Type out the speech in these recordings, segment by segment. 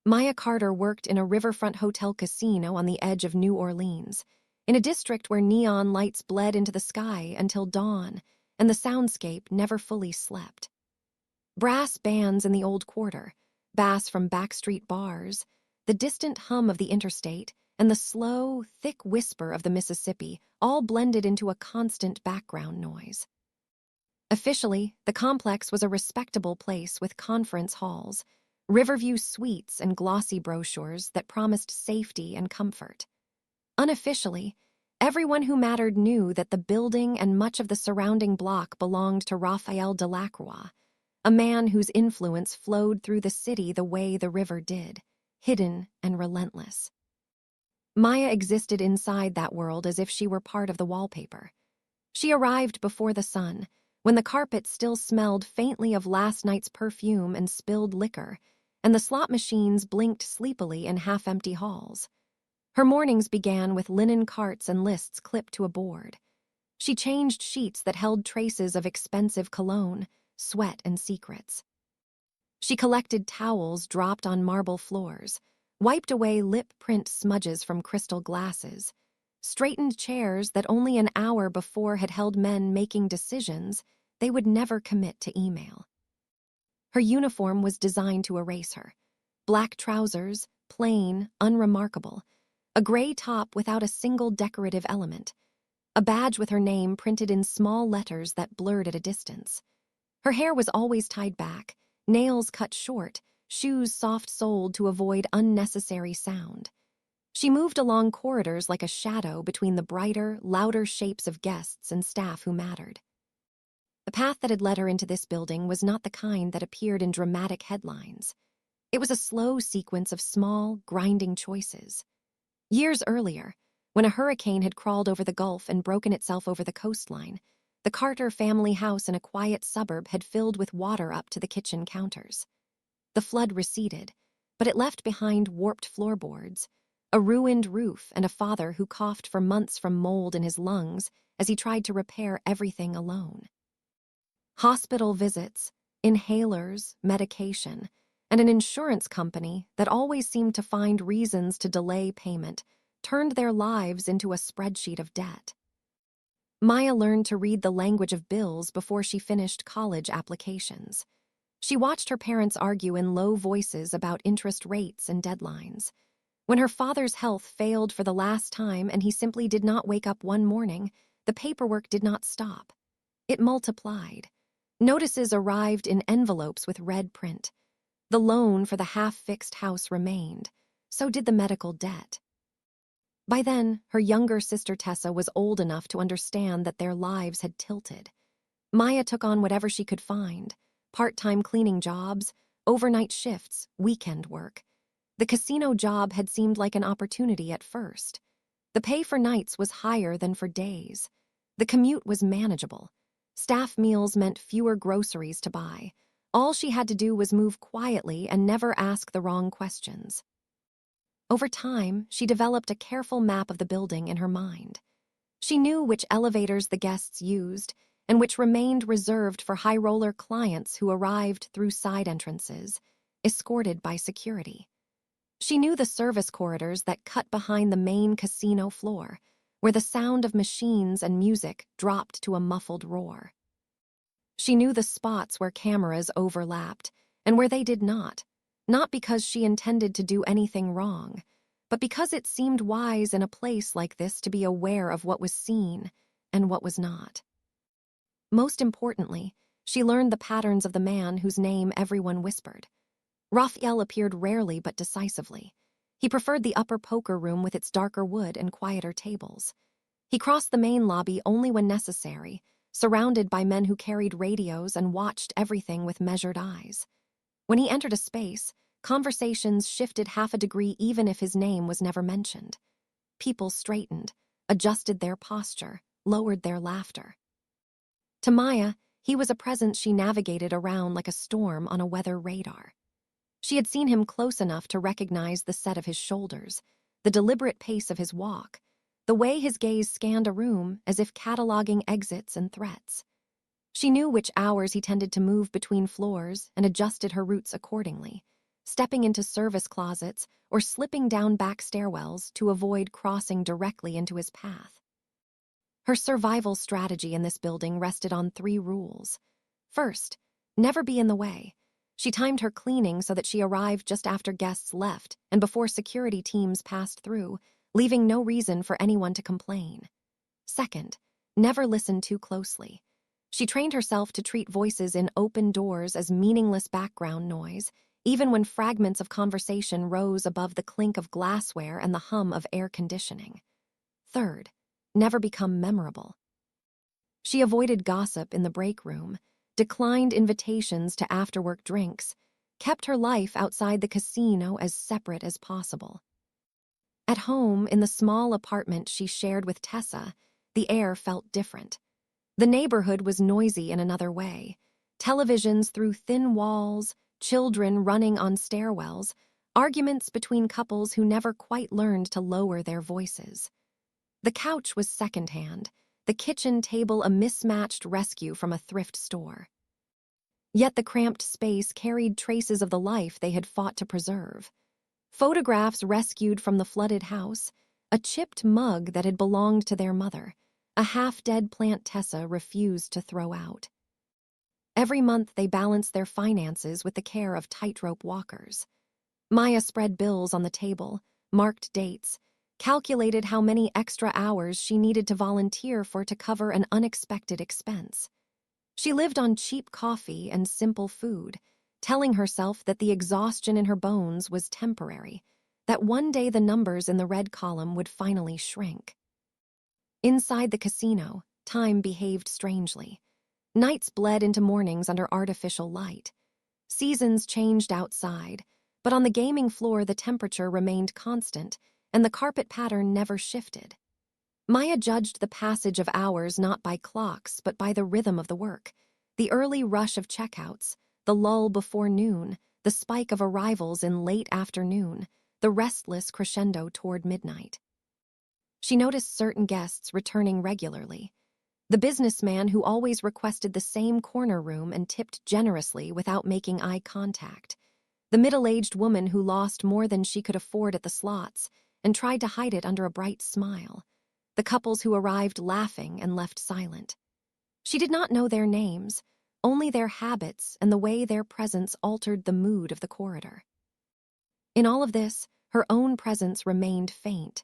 Maya Carter worked in a riverfront hotel casino on the edge of New Orleans, in a district where neon lights bled into the sky until dawn, and the soundscape never fully slept. Brass bands in the old quarter, bass from backstreet bars, the distant hum of the interstate, and the slow, thick whisper of the Mississippi all blended into a constant background noise. Officially, the complex was a respectable place with conference halls, Riverview suites, and glossy brochures that promised safety and comfort. Unofficially, everyone who mattered knew that the building and much of the surrounding block belonged to Raphael Delacroix, a man whose influence flowed through the city the way the river did, hidden and relentless. Maya existed inside that world as if she were part of the wallpaper. She arrived before the sun, when the carpet still smelled faintly of last night's perfume and spilled liquor, and the slot machines blinked sleepily in half-empty halls. Her mornings began with linen carts and lists clipped to a board. She changed sheets that held traces of expensive cologne, sweat, and secrets. She collected towels dropped on marble floors, wiped away lip print smudges from crystal glasses, straightened chairs that only an hour before had held men making decisions they would never commit to email. Her uniform was designed to erase her. Black trousers, plain, unremarkable, a gray top without a single decorative element, a badge with her name printed in small letters that blurred at a distance. Her hair was always tied back, nails cut short, shoes soft-soled to avoid unnecessary sound. She moved along corridors like a shadow between the brighter, louder shapes of guests and staff who mattered. The path that had led her into this building was not the kind that appeared in dramatic headlines. It was a slow sequence of small, grinding choices. Years earlier, when a hurricane had crawled over the Gulf and broken itself over the coastline, the Carter family house in a quiet suburb had filled with water up to the kitchen counters. The flood receded, but it left behind warped floorboards, a ruined roof, and a father who coughed for months from mold in his lungs as he tried to repair everything alone. Hospital visits, inhalers, medication, and an insurance company that always seemed to find reasons to delay payment turned their lives into a spreadsheet of debt. Maya learned to read the language of bills before she finished college applications. She watched her parents argue in low voices about interest rates and deadlines. When her father's health failed for the last time and he simply did not wake up one morning, the paperwork did not stop. It multiplied. Notices arrived in envelopes with red print. The loan for the half-fixed house remained. So did the medical debt. By then, her younger sister Tessa was old enough to understand that their lives had tilted. Maya took on whatever she could find: part-time cleaning jobs, overnight shifts, weekend work. The casino job had seemed like an opportunity at first. The pay for nights was higher than for days. The commute was manageable. Staff meals meant fewer groceries to buy. All she had to do was move quietly and never ask the wrong questions. Over time, she developed a careful map of the building in her mind. She knew which elevators the guests used and which remained reserved for high-roller clients who arrived through side entrances, escorted by security. She knew the service corridors that cut behind the main casino floor, where the sound of machines and music dropped to a muffled roar. She knew the spots where cameras overlapped and where they did not because she intended to do anything wrong, but because it seemed wise in a place like this to be aware of what was seen and what was not. Most importantly, she learned the patterns of the man whose name everyone whispered. Raphael appeared rarely but decisively. He preferred the upper poker room with its darker wood and quieter tables. He crossed the main lobby only when necessary, surrounded by men who carried radios and watched everything with measured eyes. When he entered a space, conversations shifted half a degree even if his name was never mentioned. People straightened, adjusted their posture, lowered their laughter. To Maya, he was a presence she navigated around like a storm on a weather radar. She had seen him close enough to recognize the set of his shoulders, the deliberate pace of his walk, the way his gaze scanned a room as if cataloging exits and threats. She knew which hours he tended to move between floors and adjusted her routes accordingly. stepping into service closets, or slipping down back stairwells to avoid crossing directly into his path. Her survival strategy in this building rested on 3 rules. First, never be in the way. She timed her cleaning so that she arrived just after guests left and before security teams passed through, leaving no reason for anyone to complain. Second, never listen too closely. She trained herself to treat voices in open doors as meaningless background noise, even when fragments of conversation rose above the clink of glassware and the hum of air conditioning. Third, never become memorable. She avoided gossip in the break room, declined invitations to after-work drinks, kept her life outside the casino as separate as possible. At home, in the small apartment she shared with Tessa, the air felt different. The neighborhood was noisy in another way. Televisions through thin walls, children running on stairwells, arguments between couples who never quite learned to lower their voices. The couch was secondhand, the kitchen table a mismatched rescue from a thrift store. Yet the cramped space carried traces of the life they had fought to preserve. Photographs rescued from the flooded house, a chipped mug that had belonged to their mother, a half-dead plant Tessa refused to throw out. Every month they balanced their finances with the care of tightrope walkers. Maya spread bills on the table, marked dates, calculated how many extra hours she needed to volunteer for to cover an unexpected expense. She lived on cheap coffee and simple food, telling herself that the exhaustion in her bones was temporary, that one day the numbers in the red column would finally shrink. Inside the casino, time behaved strangely. Nights bled into mornings under artificial light. Seasons changed outside, but on the gaming floor the temperature remained constant, and the carpet pattern never shifted. Maya judged the passage of hours not by clocks, but by the rhythm of the work, the early rush of checkouts, the lull before noon, the spike of arrivals in late afternoon, the restless crescendo toward midnight. She noticed certain guests returning regularly. The businessman who always requested the same corner room and tipped generously without making eye contact. The middle-aged woman who lost more than she could afford at the slots and tried to hide it under a bright smile. The couples who arrived laughing and left silent. She did not know their names, only their habits and the way their presence altered the mood of the corridor. In all of this, her own presence remained faint.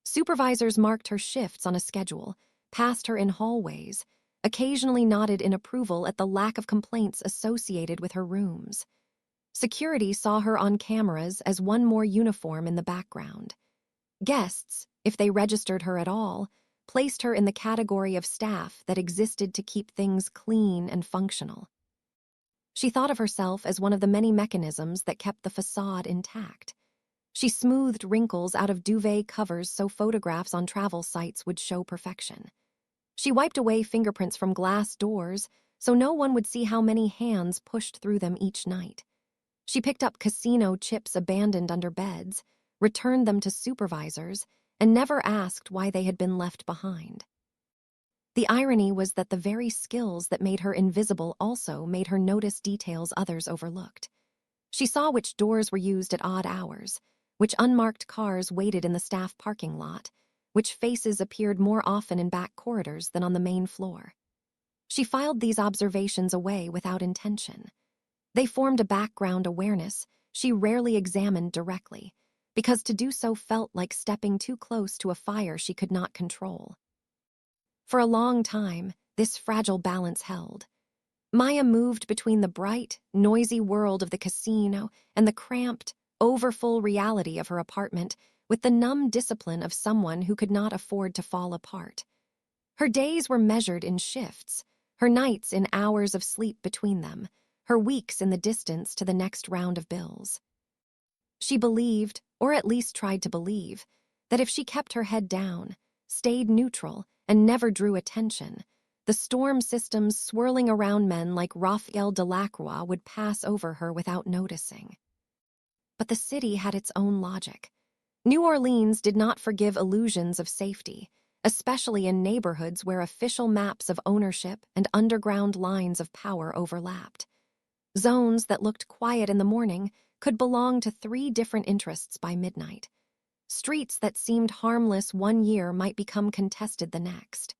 Supervisors marked her shifts on a schedule, passed her in hallways, occasionally nodded in approval at the lack of complaints associated with her rooms. Security saw her on cameras as one more uniform in the background. Guests, if they registered her at all, placed her in the category of staff that existed to keep things clean and functional. She thought of herself as one of the many mechanisms that kept the facade intact. She smoothed wrinkles out of duvet covers so photographs on travel sites would show perfection. She wiped away fingerprints from glass doors so no one would see how many hands pushed through them each night. She picked up casino chips abandoned under beds, returned them to supervisors, and never asked why they had been left behind. The irony was that the very skills that made her invisible also made her notice details others overlooked. She saw which doors were used at odd hours, which unmarked cars waited in the staff parking lot, which faces appeared more often in back corridors than on the main floor. She filed these observations away without intention. They formed a background awareness she rarely examined directly, because to do so felt like stepping too close to a fire she could not control. For a long time, this fragile balance held. Maya moved between the bright, noisy world of the casino and the cramped, overfull reality of her apartment with the numb discipline of someone who could not afford to fall apart. Her days were measured in shifts, her nights in hours of sleep between them, her weeks in the distance to the next round of bills. She believed, or at least tried to believe, that if she kept her head down, stayed neutral, and never drew attention, the storm systems swirling around men like Raphael Delacroix would pass over her without noticing. But the city had its own logic. New Orleans did not forgive illusions of safety, especially in neighborhoods where official maps of ownership and underground lines of power overlapped. Zones that looked quiet in the morning could belong to 3 different interests by midnight. Streets that seemed harmless one year might become contested the next.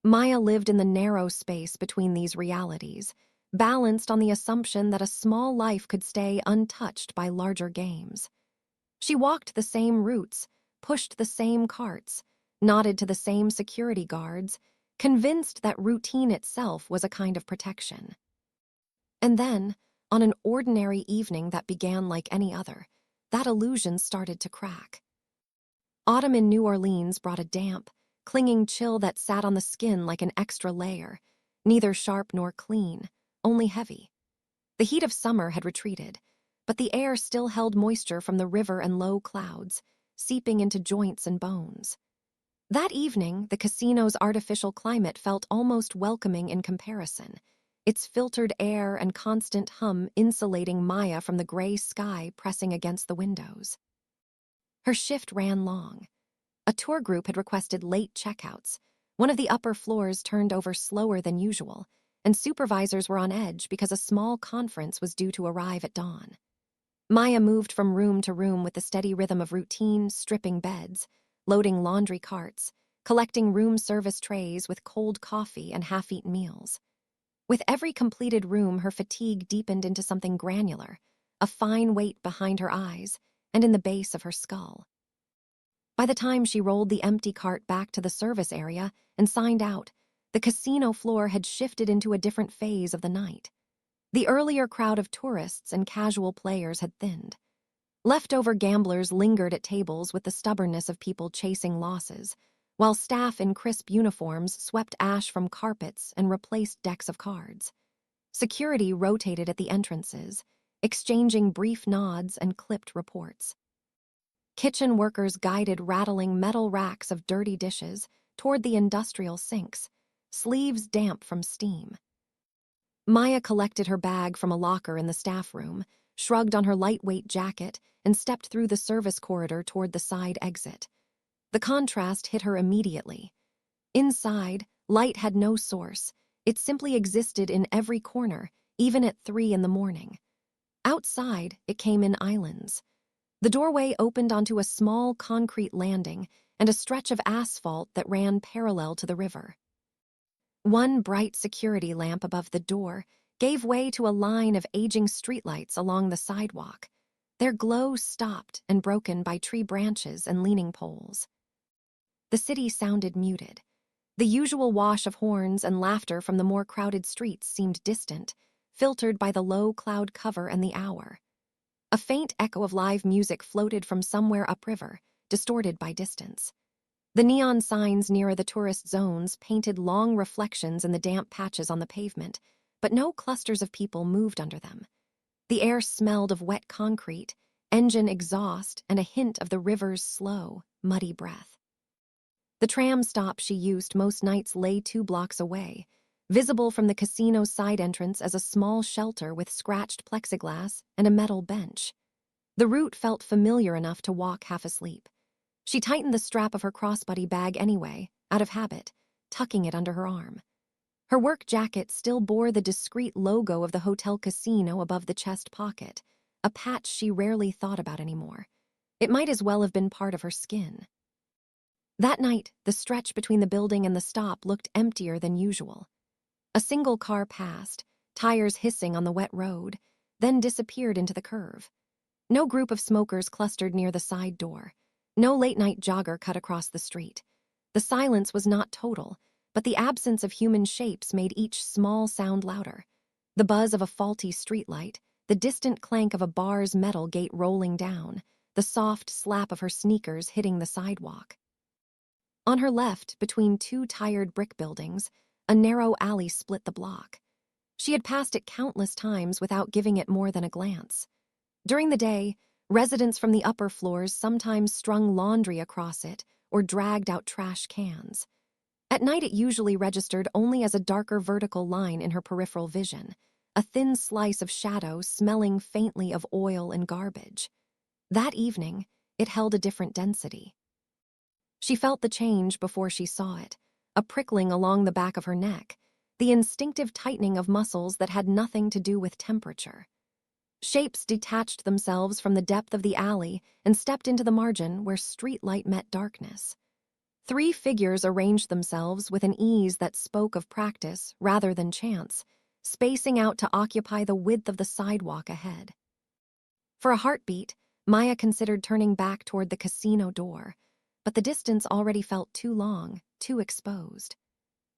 Maya lived in the narrow space between these realities, balanced on the assumption that a small life could stay untouched by larger games. She walked the same routes, pushed the same carts, nodded to the same security guards, convinced that routine itself was a kind of protection. And then, on an ordinary evening that began like any other, that illusion started to crack. Autumn in New Orleans brought a damp, clinging chill that sat on the skin like an extra layer, neither sharp nor clean, only heavy. The heat of summer had retreated, but the air still held moisture from the river and low clouds, seeping into joints and bones. That evening, the casino's artificial climate felt almost welcoming in comparison, its filtered air and constant hum insulating Maya from the gray sky pressing against the windows. Her shift ran long. A tour group had requested late checkouts. One of the upper floors turned over slower than usual, and supervisors were on edge because a small conference was due to arrive at dawn. Maya moved from room to room with the steady rhythm of routine, stripping beds, loading laundry carts, collecting room service trays with cold coffee and half-eaten meals. With every completed room, her fatigue deepened into something granular, a fine weight behind her eyes and in the base of her skull. By the time she rolled the empty cart back to the service area and signed out, the casino floor had shifted into a different phase of the night. The earlier crowd of tourists and casual players had thinned. Leftover gamblers lingered at tables with the stubbornness of people chasing losses, while staff in crisp uniforms swept ash from carpets and replaced decks of cards. Security rotated at the entrances, exchanging brief nods and clipped reports. Kitchen workers guided rattling metal racks of dirty dishes toward the industrial sinks, sleeves damp from steam. Maya collected her bag from a locker in the staff room, shrugged on her lightweight jacket, and stepped through the service corridor toward the side exit. The contrast hit her immediately. Inside, light had no source. It simply existed in every corner, even at 3 in the morning. Outside, it came in islands. The doorway opened onto a small concrete landing and a stretch of asphalt that ran parallel to the river. One bright security lamp above the door gave way to a line of aging streetlights along the sidewalk, their glow stopped and broken by tree branches and leaning poles. The city sounded muted. The usual wash of horns and laughter from the more crowded streets seemed distant, filtered by the low cloud cover and the hour. A faint echo of live music floated from somewhere upriver, distorted by distance. The neon signs nearer the tourist zones painted long reflections in the damp patches on the pavement, but no clusters of people moved under them. The air smelled of wet concrete, engine exhaust, and a hint of the river's slow, muddy breath. The tram stop she used most nights lay 2 blocks away, visible from the casino's side entrance as a small shelter with scratched plexiglass and a metal bench. The route felt familiar enough to walk half asleep. She tightened the strap of her crossbody bag anyway, out of habit, tucking it under her arm. Her work jacket still bore the discreet logo of the hotel casino above the chest pocket, a patch she rarely thought about anymore. It might as well have been part of her skin. That night, the stretch between the building and the stop looked emptier than usual. A single car passed, tires hissing on the wet road, then disappeared into the curve. No group of smokers clustered near the side door. No late-night jogger cut across the street. The silence was not total, but the absence of human shapes made each small sound louder. The buzz of a faulty streetlight, the distant clank of a bar's metal gate rolling down, the soft slap of her sneakers hitting the sidewalk. On her left, between 2 tired brick buildings, a narrow alley split the block. She had passed it countless times without giving it more than a glance. During the day, residents from the upper floors sometimes strung laundry across it or dragged out trash cans. At night, it usually registered only as a darker vertical line in her peripheral vision, a thin slice of shadow smelling faintly of oil and garbage. That evening, it held a different density. She felt the change before she saw it, a prickling along the back of her neck, the instinctive tightening of muscles that had nothing to do with temperature. Shapes detached themselves from the depth of the alley and stepped into the margin where streetlight met darkness. 3 figures arranged themselves with an ease that spoke of practice rather than chance, spacing out to occupy the width of the sidewalk ahead. For a heartbeat, Maya considered turning back toward the casino door, but the distance already felt too long, too exposed.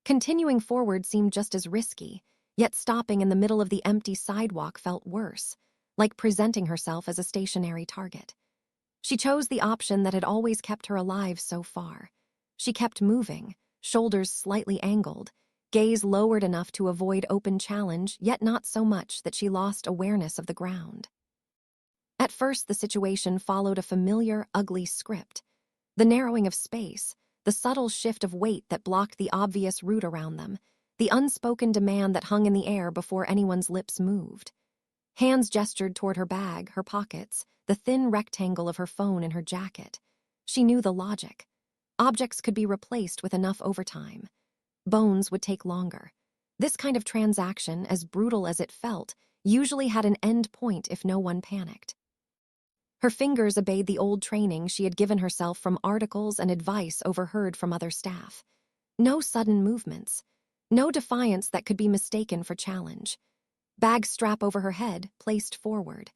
Continuing forward seemed just as risky, yet stopping in the middle of the empty sidewalk felt worse, like presenting herself as a stationary target. She chose the option that had always kept her alive so far. She kept moving, shoulders slightly angled, gaze lowered enough to avoid open challenge, yet not so much that she lost awareness of the ground. At first, the situation followed a familiar, ugly script. The narrowing of space, the subtle shift of weight that blocked the obvious route around them, the unspoken demand that hung in the air before anyone's lips moved. Hands gestured toward her bag, her pockets, the thin rectangle of her phone in her jacket. She knew the logic. Objects could be replaced with enough overtime. Bones would take longer. This kind of transaction, as brutal as it felt, usually had an end point if no one panicked. Her fingers obeyed the old training she had given herself from articles and advice overheard from other staff. No sudden movements. No defiance that could be mistaken for challenge. Bag strap over her head, placed forward.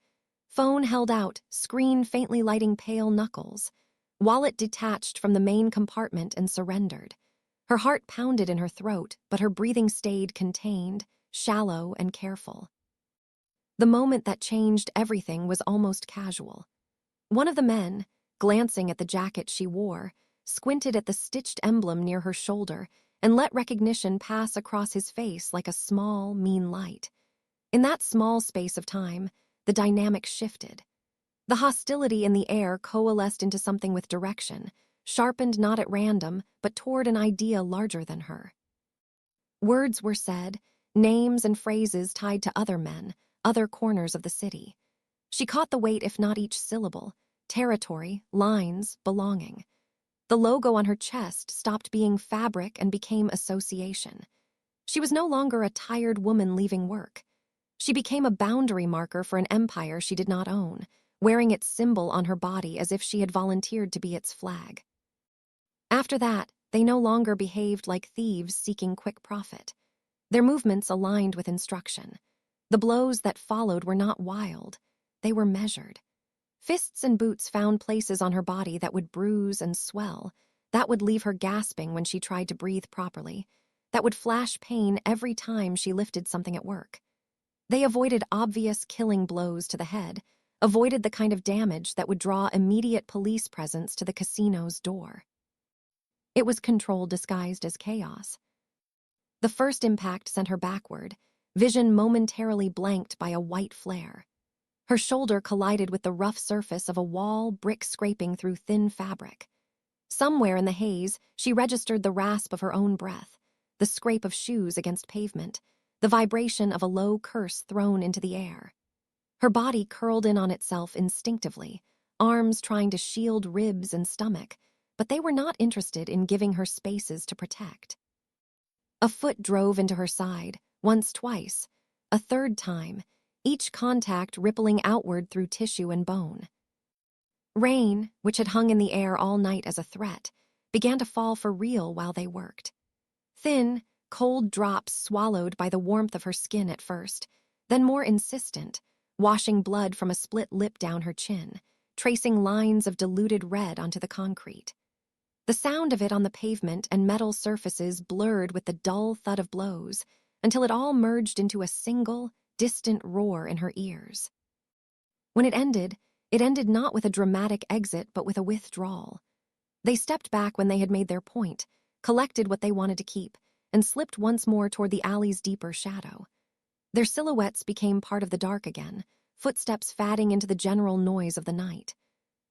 Phone held out, screen faintly lighting pale knuckles. Wallet detached from the main compartment and surrendered. Her heart pounded in her throat, but her breathing stayed contained, shallow and careful. The moment that changed everything was almost casual. One of the men, glancing at the jacket she wore, squinted at the stitched emblem near her shoulder and let recognition pass across his face like a small, mean light. In that small space of time, the dynamic shifted. The hostility in the air coalesced into something with direction, sharpened not at random, but toward an idea larger than her. Words were said, names and phrases tied to other men, other corners of the city. She caught the weight if not each syllable, territory, lines, belonging. The logo on her chest stopped being fabric and became association. She was no longer a tired woman leaving work. She became a boundary marker for an empire she did not own, wearing its symbol on her body as if she had volunteered to be its flag. After that, they no longer behaved like thieves seeking quick profit. Their movements aligned with instruction. The blows that followed were not wild. They were measured. Fists and boots found places on her body that would bruise and swell, that would leave her gasping when she tried to breathe properly, that would flash pain every time she lifted something at work. They avoided obvious killing blows to the head, avoided the kind of damage that would draw immediate police presence to the casino's door. It was control disguised as chaos. The first impact sent her backward, vision momentarily blanked by a white flare. Her shoulder collided with the rough surface of a wall, brick scraping through thin fabric. Somewhere in the haze, she registered the rasp of her own breath, the scrape of shoes against pavement, the vibration of a low curse thrown into the air. Her body curled in on itself instinctively, arms trying to shield ribs and stomach, but they were not interested in giving her spaces to protect. A foot drove into her side, once, twice, a third time, each contact rippling outward through tissue and bone. Rain, which had hung in the air all night as a threat, began to fall for real while they worked. Thin, cold drops swallowed by the warmth of her skin at first, then more insistent, washing blood from a split lip down her chin, tracing lines of diluted red onto the concrete. The sound of it on the pavement and metal surfaces blurred with the dull thud of blows until it all merged into a single, distant roar in her ears. When it ended not with a dramatic exit but with a withdrawal. They stepped back when they had made their point, collected what they wanted to keep, and slipped once more toward the alley's deeper shadow. Their silhouettes became part of the dark again, footsteps fading into the general noise of the night.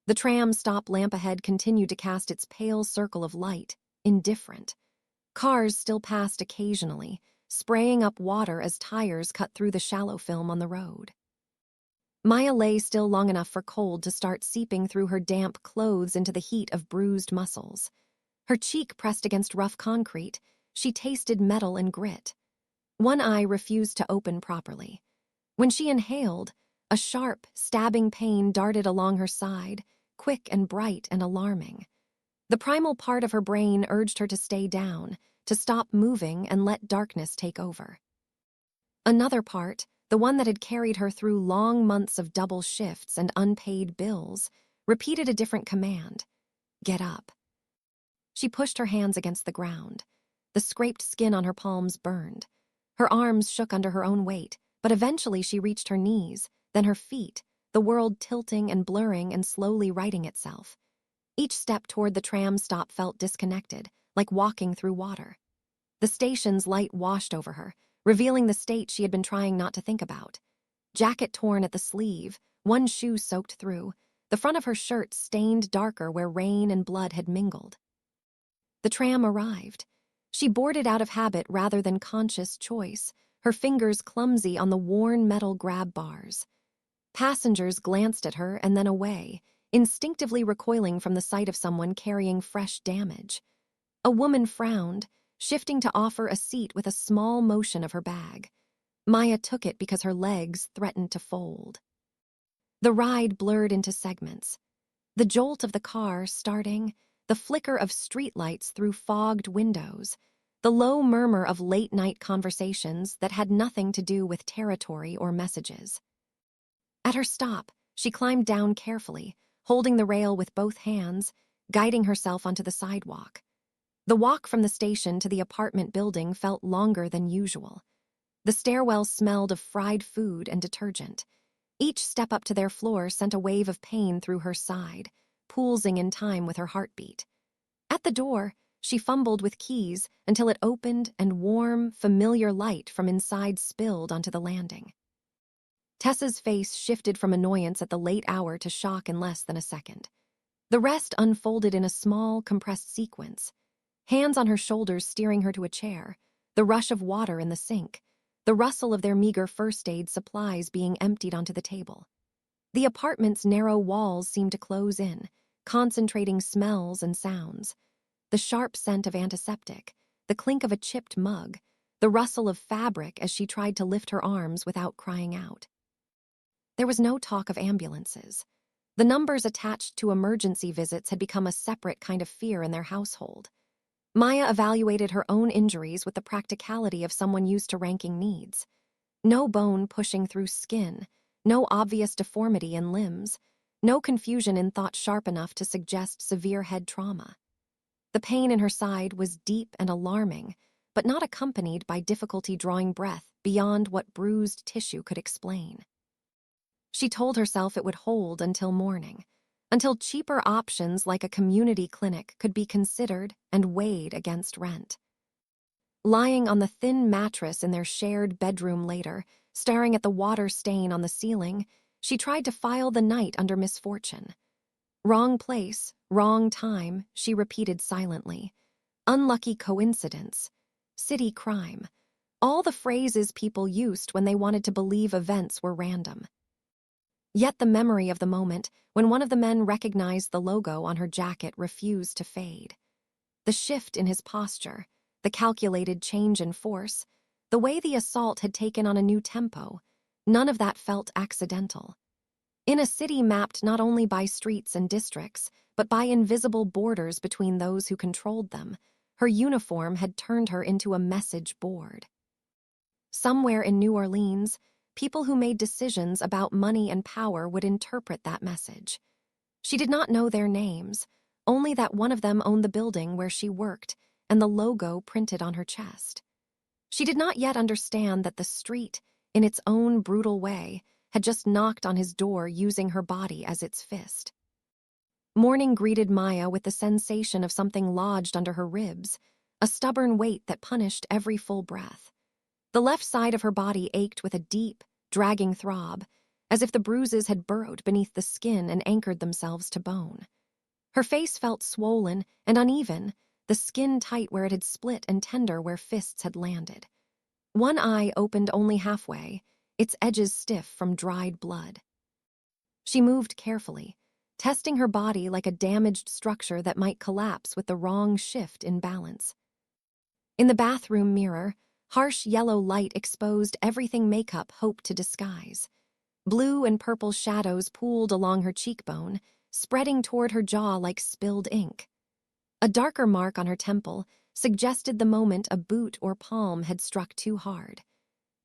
The tram stop lamp ahead continued to cast its pale circle of light, indifferent. Cars still passed occasionally, spraying up water as tires cut through the shallow film on the road. Maya lay still long enough for cold to start seeping through her damp clothes into the heat of bruised muscles. Her cheek pressed against rough concrete, she tasted metal and grit. One eye refused to open properly. When she inhaled, A sharp, stabbing pain darted along her side, quick and bright and alarming. The primal part of her brain urged her to stay down, to stop moving and let darkness take over. Another part, the one that had carried her through long months of double shifts and unpaid bills, repeated a different command: get up. She pushed her hands against the ground. The scraped skin on her palms burned. Her arms shook under her own weight, but eventually she reached her knees, then her feet, the world tilting and blurring and slowly righting itself. Each step toward the tram stop felt disconnected, like walking through water. The station's light washed over her, revealing the state she had been trying not to think about. Jacket torn at the sleeve, one shoe soaked through, the front of her shirt stained darker where rain and blood had mingled. The tram arrived. She boarded out of habit rather than conscious choice, her fingers clumsy on the worn metal grab bars. Passengers glanced at her and then away, instinctively recoiling from the sight of someone carrying fresh damage. A woman frowned, shifting to offer a seat with a small motion of her bag. Maya took it because her legs threatened to fold. The ride blurred into segments. The jolt of the car starting, the flicker of streetlights through fogged windows, the low murmur of late-night conversations that had nothing to do with territory or messages. At her stop, she climbed down carefully, holding the rail with both hands, guiding herself onto the sidewalk. The walk from the station to the apartment building felt longer than usual. The stairwell smelled of fried food and detergent. Each step up to their floor sent a wave of pain through her side, pulsing in time with her heartbeat. At the door, she fumbled with keys until it opened and warm, familiar light from inside spilled onto the landing. Tessa's face shifted from annoyance at the late hour to shock in less than a second. The rest unfolded in a small, compressed sequence. Hands on her shoulders steering her to a chair, the rush of water in the sink, the rustle of their meager first aid supplies being emptied onto the table. The apartment's narrow walls seemed to close in, concentrating smells and sounds. The sharp scent of antiseptic, the clink of a chipped mug, the rustle of fabric as she tried to lift her arms without crying out. There was no talk of ambulances. The numbers attached to emergency visits had become a separate kind of fear in their household. Maya evaluated her own injuries with the practicality of someone used to ranking needs. No bone pushing through skin, no obvious deformity in limbs, no confusion in thought sharp enough to suggest severe head trauma. The pain in her side was deep and alarming, but not accompanied by difficulty drawing breath beyond what bruised tissue could explain. She told herself it would hold until morning, until cheaper options like a community clinic could be considered and weighed against rent. Lying on the thin mattress in their shared bedroom later, staring at the water stain on the ceiling, she tried to file the night under misfortune. Wrong place, wrong time, she repeated silently. Unlucky coincidence. City crime. All the phrases people used when they wanted to believe events were random. Yet the memory of the moment when one of the men recognized the logo on her jacket refused to fade. The shift in his posture, the calculated change in force, the way the assault had taken on a new tempo, none of that felt accidental. In a city mapped not only by streets and districts, but by invisible borders between those who controlled them, her uniform had turned her into a message board. Somewhere in New Orleans, people who made decisions about money and power would interpret that message. She did not know their names, only that one of them owned the building where she worked and the logo printed on her chest. She did not yet understand that the street, in its own brutal way, had just knocked on his door using her body as its fist. Morning greeted Maya with the sensation of something lodged under her ribs, a stubborn weight that punished every full breath. The left side of her body ached with a deep, dragging throb, as if the bruises had burrowed beneath the skin and anchored themselves to bone. Her face felt swollen and uneven, the skin tight where it had split and tender where fists had landed. One eye opened only halfway, its edges stiff from dried blood. She moved carefully, testing her body like a damaged structure that might collapse with the wrong shift in balance. In the bathroom mirror, harsh yellow light exposed everything makeup hoped to disguise. Blue and purple shadows pooled along her cheekbone, spreading toward her jaw like spilled ink. A darker mark on her temple suggested the moment a boot or palm had struck too hard.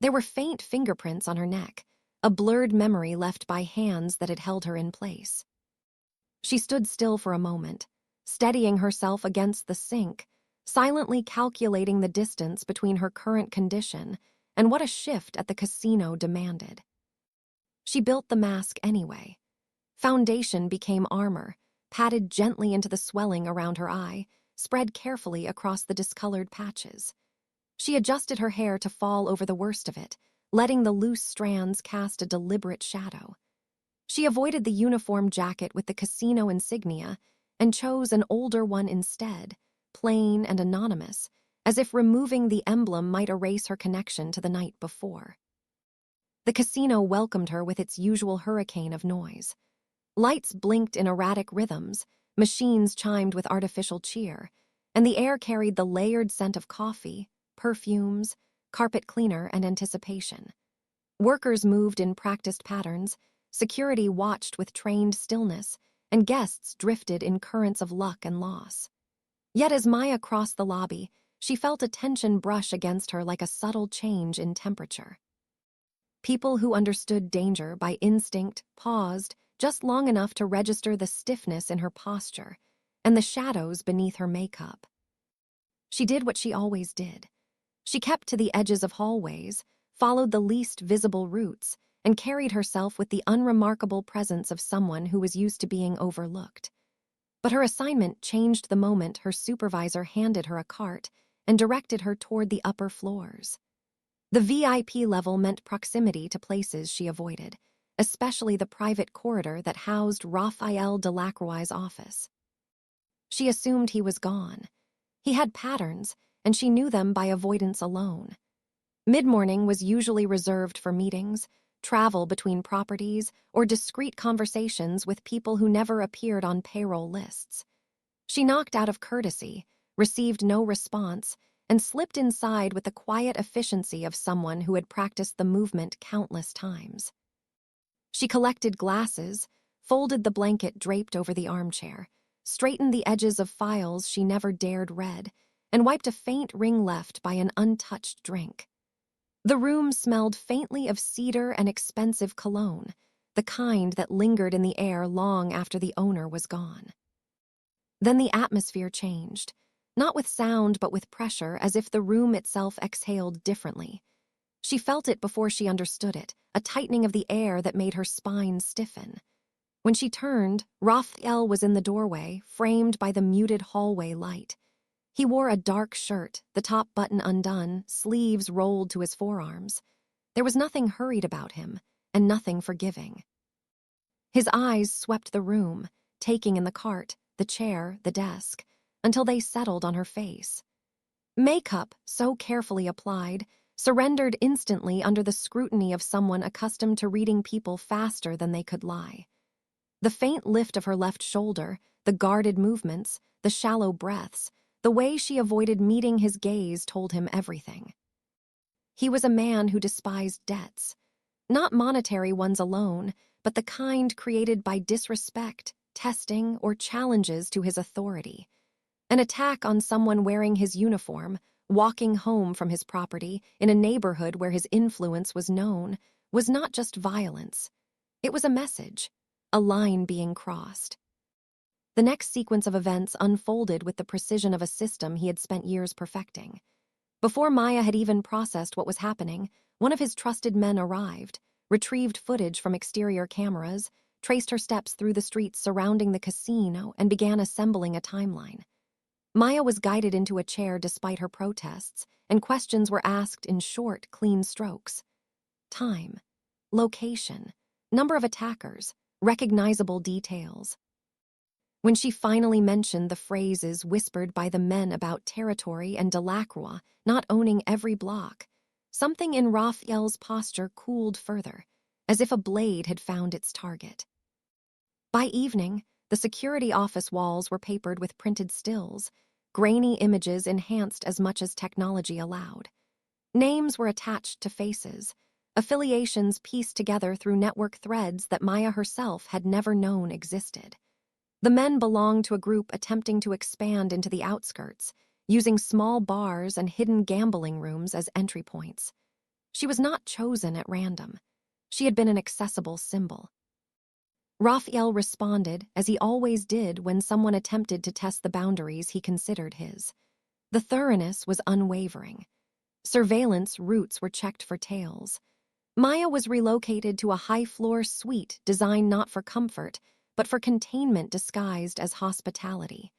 There were faint fingerprints on her neck, a blurred memory left by hands that had held her in place. She stood still for a moment, steadying herself against the sink, silently calculating the distance between her current condition and what a shift at the casino demanded. She built the mask anyway. Foundation became armor, patted gently into the swelling around her eye, spread carefully across the discolored patches. She adjusted her hair to fall over the worst of it, letting the loose strands cast a deliberate shadow. She avoided the uniform jacket with the casino insignia and chose an older one instead, plain and anonymous, as if removing the emblem might erase her connection to the night before. The casino welcomed her with its usual hurricane of noise. Lights blinked in erratic rhythms, machines chimed with artificial cheer, and the air carried the layered scent of coffee, perfumes, carpet cleaner, and anticipation. Workers moved in practiced patterns, security watched with trained stillness, and guests drifted in currents of luck and loss. Yet as Maya crossed the lobby, she felt a tension brush against her like a subtle change in temperature. People who understood danger by instinct paused just long enough to register the stiffness in her posture and the shadows beneath her makeup. She did what she always did. She kept to the edges of hallways, followed the least visible routes, and carried herself with the unremarkable presence of someone who was used to being overlooked. But her assignment changed the moment her supervisor handed her a cart and directed her toward the upper floors. The VIP level meant proximity to places she avoided, especially the private corridor that housed Raphael Delacroix's office. She assumed he was gone. He had patterns, and she knew them by avoidance alone. Mid-morning was usually reserved for meetings, travel between properties, or discreet conversations with people who never appeared on payroll lists. She knocked out of courtesy, received no response, and slipped inside with the quiet efficiency of someone who had practiced the movement countless times. She collected glasses, folded the blanket draped over the armchair, straightened the edges of files she never dared read, and wiped a faint ring left by an untouched drink. The room smelled faintly of cedar and expensive cologne, the kind that lingered in the air long after the owner was gone. Then the atmosphere changed, not with sound but with pressure, as if the room itself exhaled differently. She felt it before she understood it, a tightening of the air that made her spine stiffen. When she turned, Raphael was in the doorway, framed by the muted hallway light. He wore a dark shirt, the top button undone, sleeves rolled to his forearms. There was nothing hurried about him, and nothing forgiving. His eyes swept the room, taking in the cart, the chair, the desk, until they settled on her face. Makeup, so carefully applied, surrendered instantly under the scrutiny of someone accustomed to reading people faster than they could lie. The faint lift of her left shoulder, the guarded movements, the shallow breaths, the way she avoided meeting his gaze told him everything. He was a man who despised debts, not monetary ones alone, but the kind created by disrespect, testing, or challenges to his authority. An attack on someone wearing his uniform, walking home from his property in a neighborhood where his influence was known, was not just violence. It was a message, a line being crossed. The next sequence of events unfolded with the precision of a system he had spent years perfecting. Before Maya had even processed what was happening, one of his trusted men arrived, retrieved footage from exterior cameras, traced her steps through the streets surrounding the casino, and began assembling a timeline. Maya was guided into a chair despite her protests, and questions were asked in short, clean strokes. Time, location, number of attackers, recognizable details. When she finally mentioned the phrases whispered by the men about territory and Delacroix not owning every block, something in Raphael's posture cooled further, as if a blade had found its target. By evening, the security office walls were papered with printed stills, grainy images enhanced as much as technology allowed. Names were attached to faces, affiliations pieced together through network threads that Maya herself had never known existed. The men belonged to a group attempting to expand into the outskirts, using small bars and hidden gambling rooms as entry points. She was not chosen at random. She had been an accessible symbol. Raphael responded, as he always did when someone attempted to test the boundaries he considered his. The thoroughness was unwavering. Surveillance routes were checked for tails. Maya was relocated to a high-floor suite designed not for comfort, but for containment disguised as hospitality.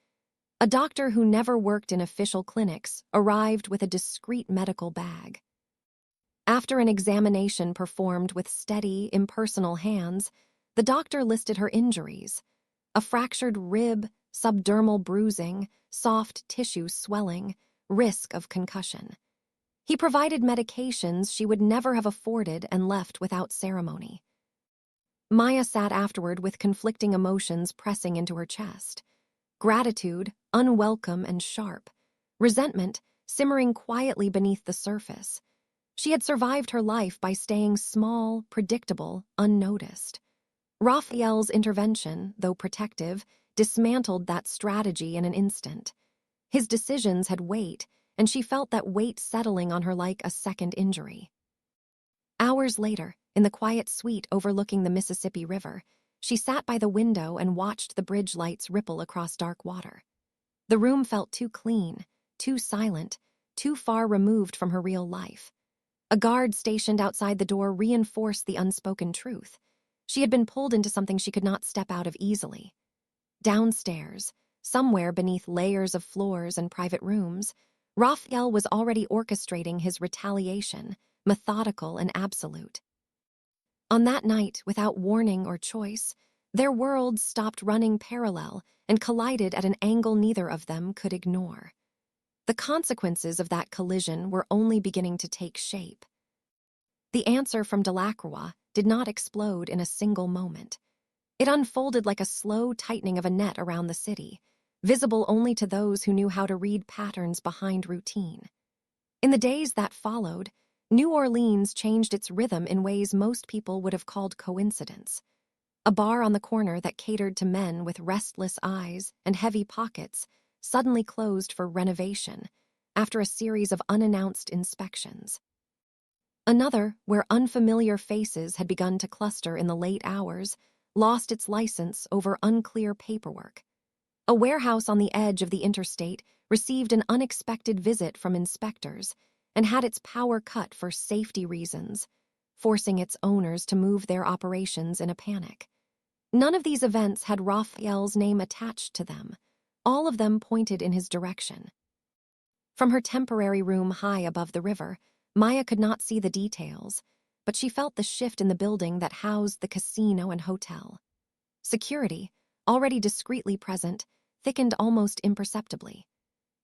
A doctor who never worked in official clinics arrived with a discreet medical bag. After an examination performed with steady, impersonal hands, the doctor listed her injuries: a fractured rib, subdermal bruising, soft tissue swelling, risk of concussion. He provided medications she would never have afforded and left without ceremony. Maya sat afterward with conflicting emotions pressing into her chest. Gratitude, unwelcome and sharp. Resentment, simmering quietly beneath the surface. She had survived her life by staying small, predictable, unnoticed. Raphael's intervention, though protective, dismantled that strategy in an instant. His decisions had weight, and she felt that weight settling on her like a second injury. Hours later, in the quiet suite overlooking the Mississippi River, she sat by the window and watched the bridge lights ripple across dark water. The room felt too clean, too silent, too far removed from her real life. A guard stationed outside the door reinforced the unspoken truth. She had been pulled into something she could not step out of easily. Downstairs, somewhere beneath layers of floors and private rooms, Raphael was already orchestrating his retaliation, methodical and absolute. On that night, without warning or choice, their worlds stopped running parallel and collided at an angle neither of them could ignore. The consequences of that collision were only beginning to take shape. The answer from Delacroix did not explode in a single moment. It unfolded like a slow tightening of a net around the city, visible only to those who knew how to read patterns behind routine. In the days that followed, New Orleans changed its rhythm in ways most people would have called coincidence. A bar on the corner that catered to men with restless eyes and heavy pockets suddenly closed for renovation after a series of unannounced inspections. Another, where unfamiliar faces had begun to cluster in the late hours, lost its license over unclear paperwork. A warehouse on the edge of the interstate received an unexpected visit from inspectors and had its power cut for safety reasons, forcing its owners to move their operations in a panic. None of these events had Raphael's name attached to them. All of them pointed in his direction. From her temporary room high above the river, Maya could not see the details, but she felt the shift in the building that housed the casino and hotel. Security, already discreetly present, thickened almost imperceptibly.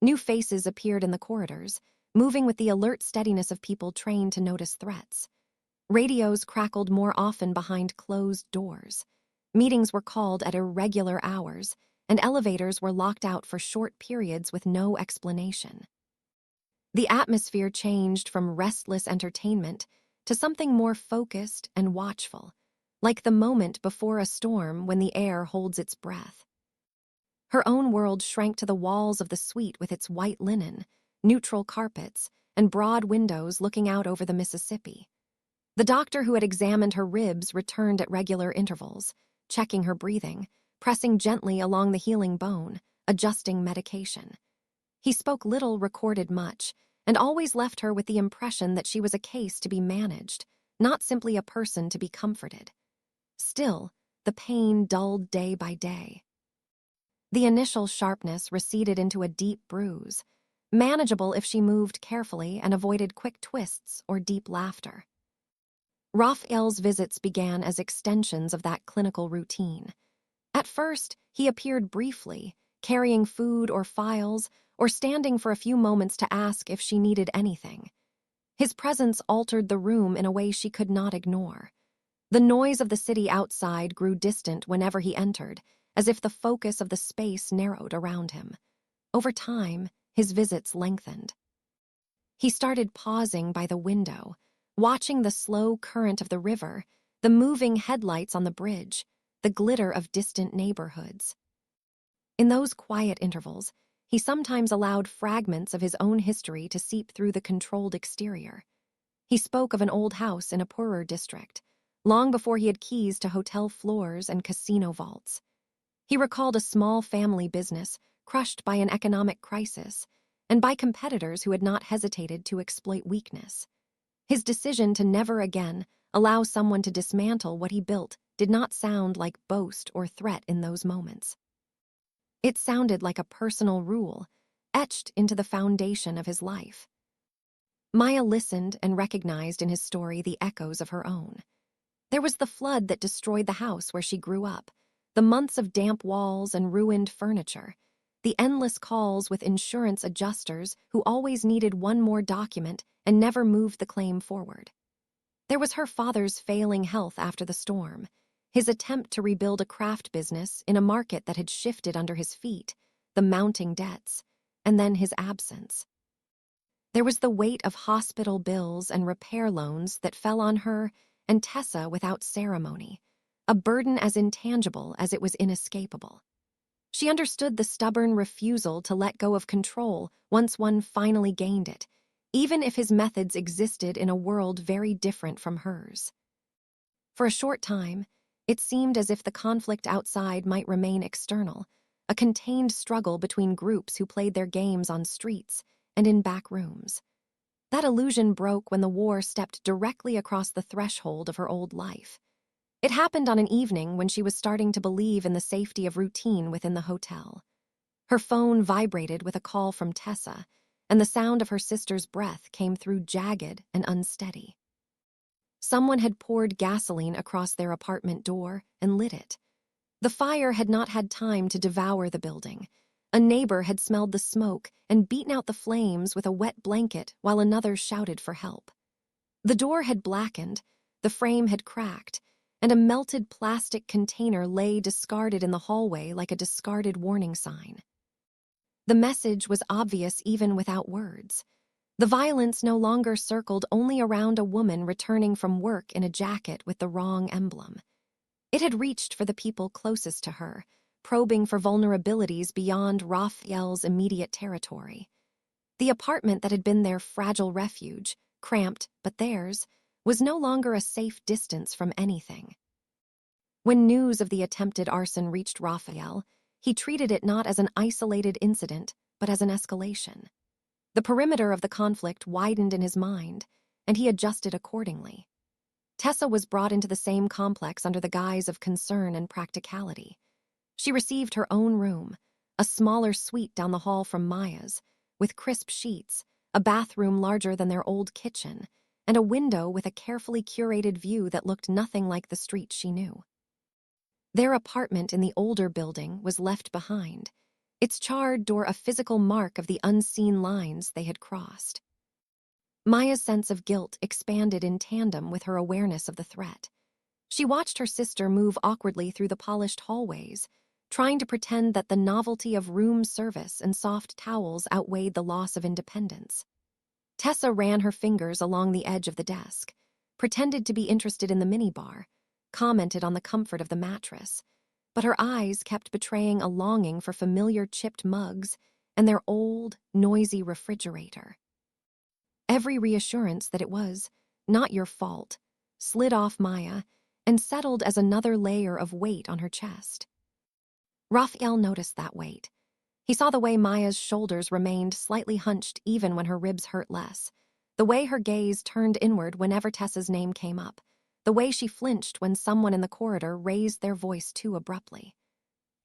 New faces appeared in the corridors, moving with the alert steadiness of people trained to notice threats. Radios crackled more often behind closed doors. Meetings were called at irregular hours, and elevators were locked out for short periods with no explanation. The atmosphere changed from restless entertainment to something more focused and watchful, like the moment before a storm when the air holds its breath. Her own world shrank to the walls of the suite with its white linen, neutral carpets, and broad windows looking out over the Mississippi. The doctor who had examined her ribs returned at regular intervals, checking her breathing, pressing gently along the healing bone, adjusting medication. He spoke little, recorded much, and always left her with the impression that she was a case to be managed, not simply a person to be comforted. Still, the pain dulled day by day. The initial sharpness receded into a deep bruise, manageable if she moved carefully and avoided quick twists or deep laughter. Raphael's visits began as extensions of that clinical routine. At first, he appeared briefly, carrying food or files, or standing for a few moments to ask if she needed anything. His presence altered the room in a way she could not ignore. The noise of the city outside grew distant whenever he entered, as if the focus of the space narrowed around him. Over time, his visits lengthened. He started pausing by the window, watching the slow current of the river, the moving headlights on the bridge, the glitter of distant neighborhoods. In those quiet intervals, he sometimes allowed fragments of his own history to seep through the controlled exterior. He spoke of an old house in a poorer district, long before he had keys to hotel floors and casino vaults. He recalled a small family business crushed by an economic crisis and by competitors who had not hesitated to exploit weakness. His decision to never again allow someone to dismantle what he built did not sound like boast or threat in those moments. It sounded like a personal rule, etched into the foundation of his life. Maya listened and recognized in his story the echoes of her own. There was the flood that destroyed the house where she grew up, the months of damp walls and ruined furniture, the endless calls with insurance adjusters who always needed one more document and never moved the claim forward. There was her father's failing health after the storm, his attempt to rebuild a craft business in a market that had shifted under his feet, the mounting debts, and then his absence. There was the weight of hospital bills and repair loans that fell on her and Tessa without ceremony, a burden as intangible as it was inescapable. She understood the stubborn refusal to let go of control once one finally gained it, even if his methods existed in a world very different from hers. For a short time, it seemed as if the conflict outside might remain external, a contained struggle between groups who played their games on streets and in back rooms. That illusion broke when the war stepped directly across the threshold of her old life. It happened on an evening when she was starting to believe in the safety of routine within the hotel. Her phone vibrated with a call from Tessa, and the sound of her sister's breath came through jagged and unsteady. Someone had poured gasoline across their apartment door and lit it. The fire had not had time to devour the building. A neighbor had smelled the smoke and beaten out the flames with a wet blanket while another shouted for help. The door had blackened, the frame had cracked, and a melted plastic container lay discarded in the hallway like a discarded warning sign. The message was obvious even without words. The violence no longer circled only around a woman returning from work in a jacket with the wrong emblem. It had reached for the people closest to her, probing for vulnerabilities beyond Raphael's immediate territory. The apartment that had been their fragile refuge, cramped but theirs, was no longer a safe distance from anything. When news of the attempted arson reached Raphael, he treated it not as an isolated incident, but as an escalation. The perimeter of the conflict widened in his mind, and he adjusted accordingly. Tessa was brought into the same complex under the guise of concern and practicality. She received her own room, a smaller suite down the hall from Maya's, with crisp sheets, a bathroom larger than their old kitchen, and a window with a carefully curated view that looked nothing like the street she knew. Their apartment in the older building was left behind, its charred door a physical mark of the unseen lines they had crossed. Maya's sense of guilt expanded in tandem with her awareness of the threat. She watched her sister move awkwardly through the polished hallways, trying to pretend that the novelty of room service and soft towels outweighed the loss of independence. Tessa ran her fingers along the edge of the desk, pretended to be interested in the minibar, commented on the comfort of the mattress, but her eyes kept betraying a longing for familiar chipped mugs and their old, noisy refrigerator. Every reassurance that it was not your fault slid off Maya and settled as another layer of weight on her chest. Raphael noticed that weight. He saw the way Maya's shoulders remained slightly hunched even when her ribs hurt less, the way her gaze turned inward whenever Tessa's name came up, the way she flinched when someone in the corridor raised their voice too abruptly.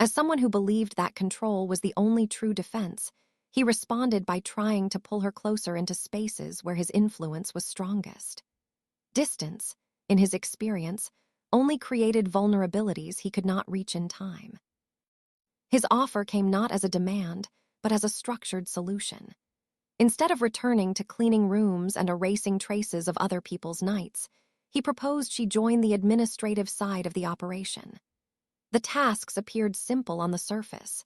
As someone who believed that control was the only true defense, he responded by trying to pull her closer into spaces where his influence was strongest. Distance, in his experience, only created vulnerabilities he could not reach in time. His offer came not as a demand, but as a structured solution. Instead of returning to cleaning rooms and erasing traces of other people's nights, he proposed she join the administrative side of the operation. The tasks appeared simple on the surface: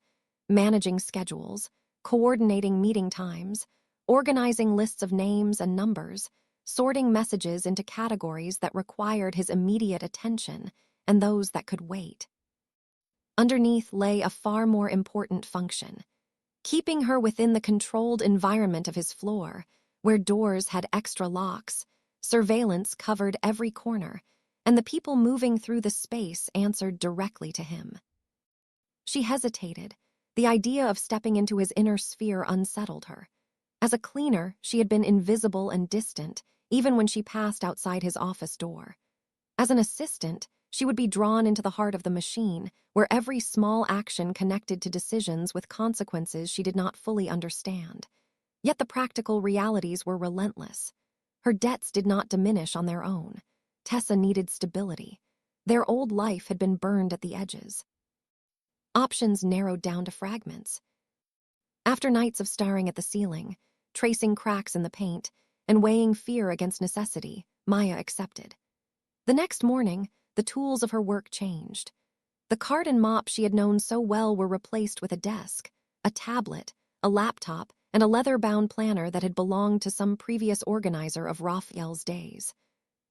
managing schedules, coordinating meeting times, organizing lists of names and numbers, sorting messages into categories that required his immediate attention and those that could wait. Underneath lay a far more important function, keeping her within the controlled environment of his floor, where doors had extra locks, surveillance covered every corner, and the people moving through the space answered directly to him. She hesitated. The idea of stepping into his inner sphere unsettled her. As a cleaner, she had been invisible and distant, even when she passed outside his office door. As an assistant, she would be drawn into the heart of the machine, where every small action connected to decisions with consequences she did not fully understand. Yet the practical realities were relentless. Her debts did not diminish on their own. Tessa needed stability. Their old life had been burned at the edges. Options narrowed down to fragments. After nights of staring at the ceiling, tracing cracks in the paint, and weighing fear against necessity, Maya accepted. The next morning, the tools of her work changed. The cart and mop she had known so well were replaced with a desk, a tablet, a laptop, and a leather-bound planner that had belonged to some previous organizer of Raphael's days.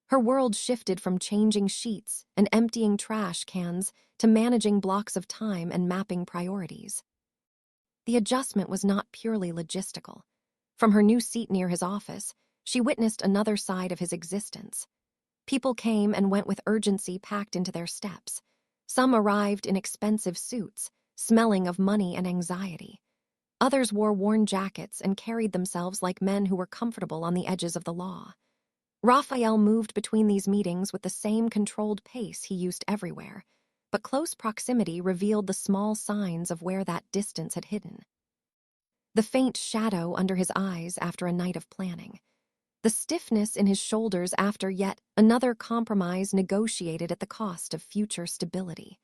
Her world shifted from changing sheets and emptying trash cans to managing blocks of time and mapping priorities. The adjustment was not purely logistical. From her new seat near his office, she witnessed another side of his existence. People came and went with urgency packed into their steps. Some arrived in expensive suits, smelling of money and anxiety. Others wore worn jackets and carried themselves like men who were comfortable on the edges of the law. Raphael moved between these meetings with the same controlled pace he used everywhere, but close proximity revealed the small signs of where that distance had hidden. The faint shadow under his eyes after a night of planning. The stiffness in his shoulders after yet another compromise negotiated at the cost of future stability.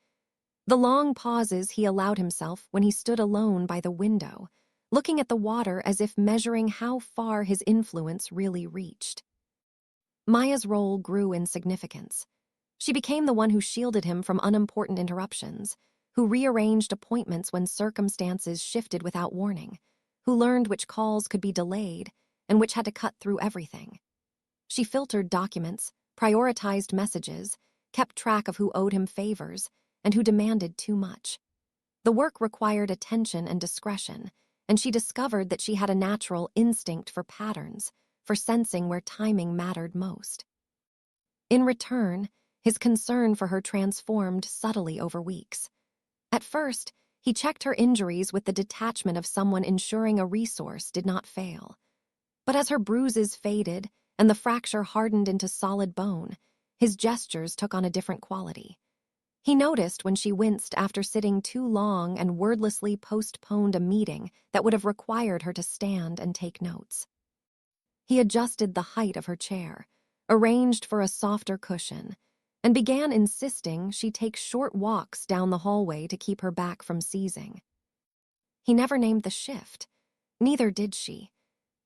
The long pauses he allowed himself when he stood alone by the window, looking at the water as if measuring how far his influence really reached. Maya's role grew in significance. She became the one who shielded him from unimportant interruptions, who rearranged appointments when circumstances shifted without warning, who learned which calls could be delayed and which had to cut through everything. She filtered documents, prioritized messages, kept track of who owed him favors and who demanded too much. The work required attention and discretion, and she discovered that she had a natural instinct for patterns, for sensing where timing mattered most. In return, his concern for her transformed subtly over weeks. At first, he checked her injuries with the detachment of someone ensuring a resource did not fail. But as her bruises faded and the fracture hardened into solid bone, his gestures took on a different quality. He noticed when she winced after sitting too long and wordlessly postponed a meeting that would have required her to stand and take notes. He adjusted the height of her chair, arranged for a softer cushion, and began insisting she take short walks down the hallway to keep her back from seizing. He never named the shift. Neither did she.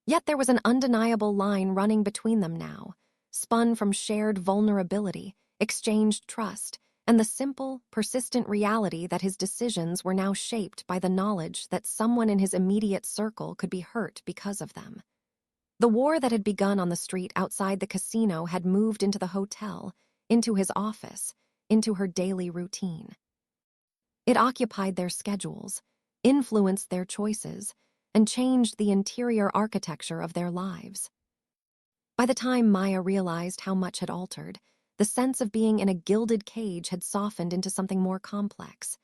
Yet there was an undeniable line running between them now, spun from shared vulnerability, exchanged trust, and the simple, persistent reality that his decisions were now shaped by the knowledge that someone in his immediate circle could be hurt because of them. The war that had begun on the street outside the casino had moved into the hotel, into his office, into her daily routine. It occupied their schedules, influenced their choices, and changed the interior architecture of their lives. By the time Maya realized how much had altered, the sense of being in a gilded cage had softened into something more complex.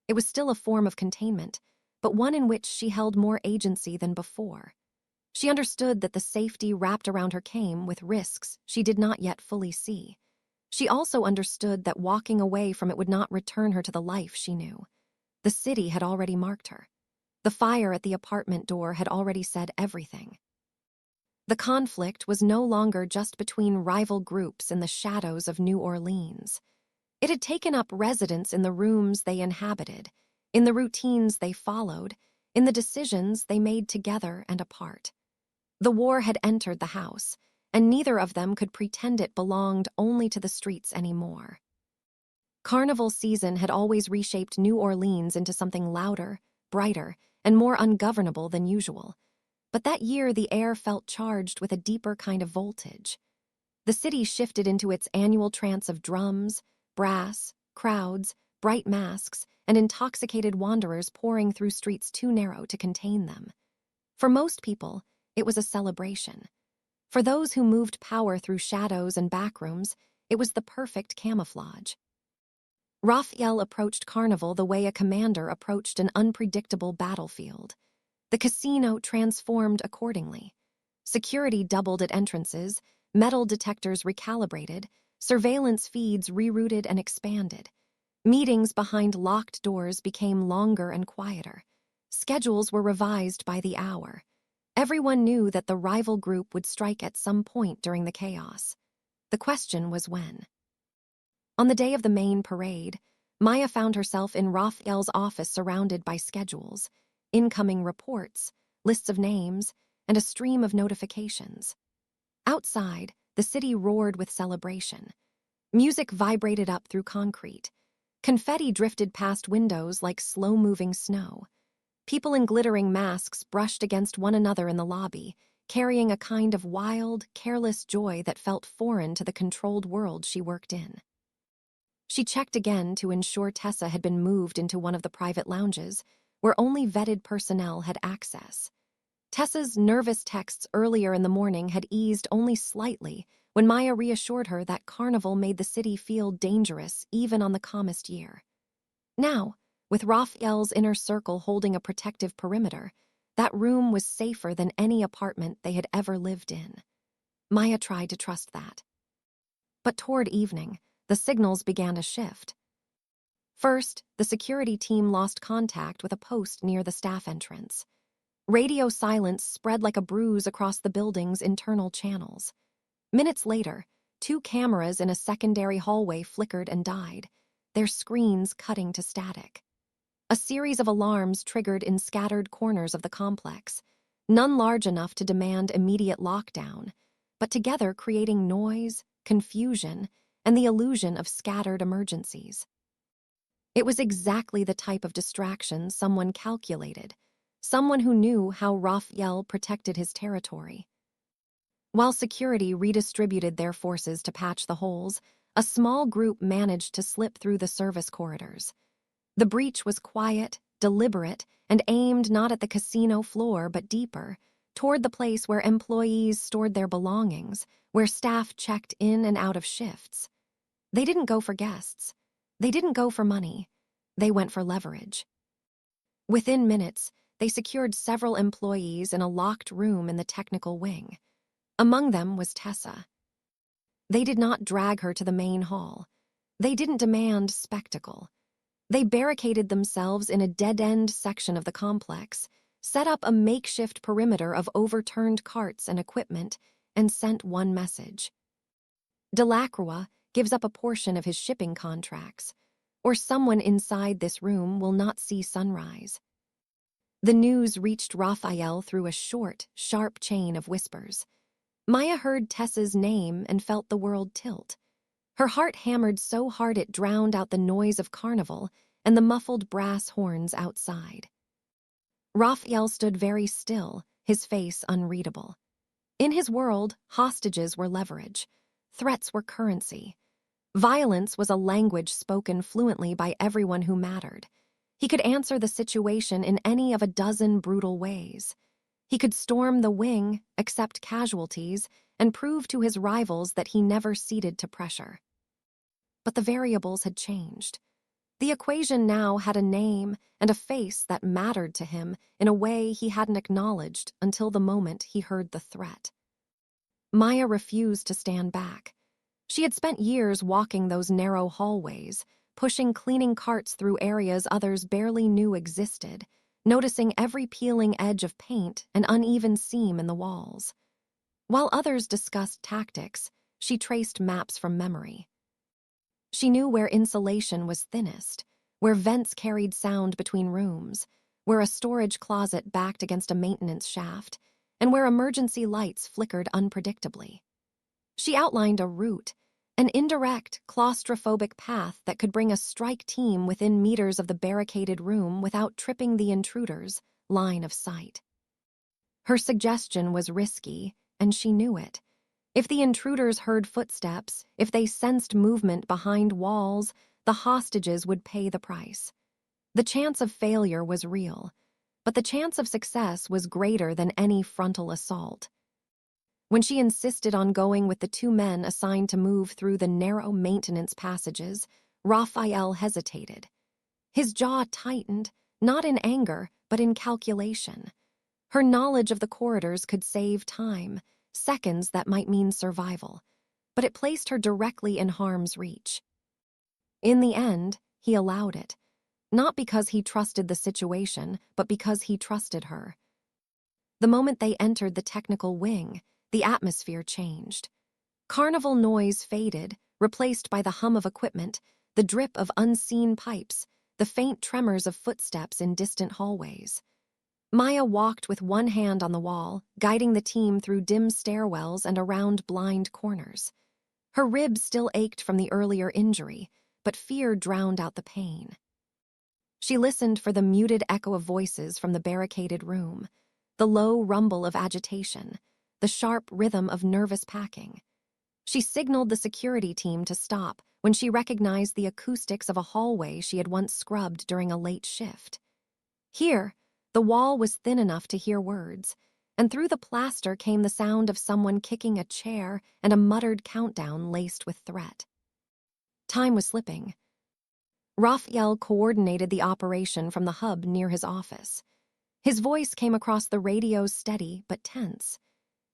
It was still a form of containment, but one in which she held more agency than before. She understood that the safety wrapped around her came with risks she did not yet fully see. She also understood that walking away from it would not return her to the life she knew. The city had already marked her. The fire at the apartment door had already said everything. The conflict was no longer just between rival groups in the shadows of New Orleans. It had taken up residence in the rooms they inhabited, in the routines they followed, in the decisions they made together and apart. The war had entered the house, and neither of them could pretend it belonged only to the streets anymore. Carnival season had always reshaped New Orleans into something louder, brighter, and more ungovernable than usual. But that year, the air felt charged with a deeper kind of voltage. The city shifted into its annual trance of drums, brass, crowds, bright masks, and intoxicated wanderers pouring through streets too narrow to contain them. For most people, it was a celebration. For those who moved power through shadows and backrooms, it was the perfect camouflage. Raphael approached Carnival the way a commander approached an unpredictable battlefield. The casino transformed accordingly. Security doubled at entrances, metal detectors recalibrated, surveillance feeds rerouted and expanded. Meetings behind locked doors became longer and quieter. Schedules were revised by the hour. Everyone knew that the rival group would strike at some point during the chaos. The question was when. On the day of the main parade, Maya found herself in Raphael's office surrounded by schedules, incoming reports, lists of names, and a stream of notifications. Outside, the city roared with celebration. Music vibrated up through concrete. Confetti drifted past windows like slow-moving snow. People in glittering masks brushed against one another in the lobby, carrying a kind of wild, careless joy that felt foreign to the controlled world she worked in. She checked again to ensure Tessa had been moved into one of the private lounges, where only vetted personnel had access. Tessa's nervous texts earlier in the morning had eased only slightly when Maya reassured her that Carnival made the city feel dangerous even on the calmest year. Now, with Raphael's inner circle holding a protective perimeter, that room was safer than any apartment they had ever lived in. Maya tried to trust that. But toward evening, the signals began to shift. First, the security team lost contact with a post near the staff entrance. Radio silence spread like a bruise across the building's internal channels. Minutes later, 2 cameras in a secondary hallway flickered and died, their screens cutting to static. A series of alarms triggered in scattered corners of the complex, none large enough to demand immediate lockdown, but together creating noise, confusion, and the illusion of scattered emergencies. It was exactly the type of distraction someone calculated, someone who knew how Raphael protected his territory. While security redistributed their forces to patch the holes, a small group managed to slip through the service corridors. The breach was quiet, deliberate, and aimed not at the casino floor but deeper, toward the place where employees stored their belongings, where staff checked in and out of shifts. They didn't go for guests. They didn't go for money. They went for leverage. Within minutes, they secured several employees in a locked room in the technical wing. Among them was Tessa. They did not drag her to the main hall. They didn't demand spectacle. They barricaded themselves in a dead-end section of the complex, set up a makeshift perimeter of overturned carts and equipment, and sent one message. Delacroix gives up a portion of his shipping contracts, or someone inside this room will not see sunrise. The news reached Raphael through a short, sharp chain of whispers. Maya heard Tessa's name and felt the world tilt. Her heart hammered so hard it drowned out the noise of Carnival and the muffled brass horns outside. Raphael stood very still, his face unreadable. In his world, hostages were leverage. Threats were currency. Violence was a language spoken fluently by everyone who mattered. He could answer the situation in any of a dozen brutal ways. He could storm the wing, accept casualties, and prove to his rivals that he never ceded to pressure. But the variables had changed. The equation now had a name and a face that mattered to him in a way he hadn't acknowledged until the moment he heard the threat. Maya refused to stand back. She had spent years walking those narrow hallways, pushing cleaning carts through areas others barely knew existed, noticing every peeling edge of paint and uneven seam in the walls. While others discussed tactics, she traced maps from memory. She knew where insulation was thinnest, where vents carried sound between rooms, where a storage closet backed against a maintenance shaft, and where emergency lights flickered unpredictably. She outlined a route, an indirect, claustrophobic path that could bring a strike team within meters of the barricaded room without tripping the intruder's line of sight. Her suggestion was risky, and she knew it. If the intruders heard footsteps, if they sensed movement behind walls, the hostages would pay the price. The chance of failure was real, but the chance of success was greater than any frontal assault. When she insisted on going with the two men assigned to move through the narrow maintenance passages, Raphael hesitated. His jaw tightened, not in anger, but in calculation. Her knowledge of the corridors could save time, seconds that might mean survival, but it placed her directly in harm's reach. In the end, he allowed it, not because he trusted the situation, but because he trusted her. The moment they entered the technical wing, the atmosphere changed. Carnival noise faded, replaced by the hum of equipment, the drip of unseen pipes, the faint tremors of footsteps in distant hallways. Maya walked with one hand on the wall, guiding the team through dim stairwells and around blind corners. Her ribs still ached from the earlier injury, but fear drowned out the pain. She listened for the muted echo of voices from the barricaded room, the low rumble of agitation, the sharp rhythm of nervous packing. She signaled the security team to stop when she recognized the acoustics of a hallway she had once scrubbed during a late shift. Here, the wall was thin enough to hear words, and through the plaster came the sound of someone kicking a chair and a muttered countdown laced with threat. Time was slipping. Raphael coordinated the operation from the hub near his office. His voice came across the radio steady but tense.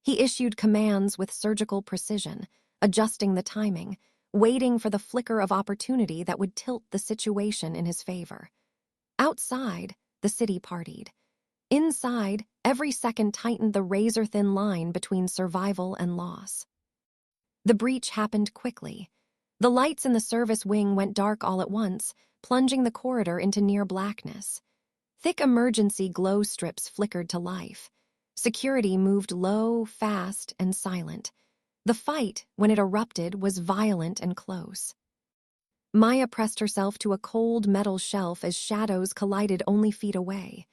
He issued commands with surgical precision, adjusting the timing, waiting for the flicker of opportunity that would tilt the situation in his favor. Outside, the city partied. Inside, every second tightened the razor-thin line between survival and loss. The breach happened quickly. The lights in the service wing went dark all at once, plunging the corridor into near blackness. Thick emergency glow strips flickered to life. Security moved low, fast, and silent. The fight, when it erupted, was violent and close. Maya pressed herself to a cold metal shelf as shadows collided only feet away.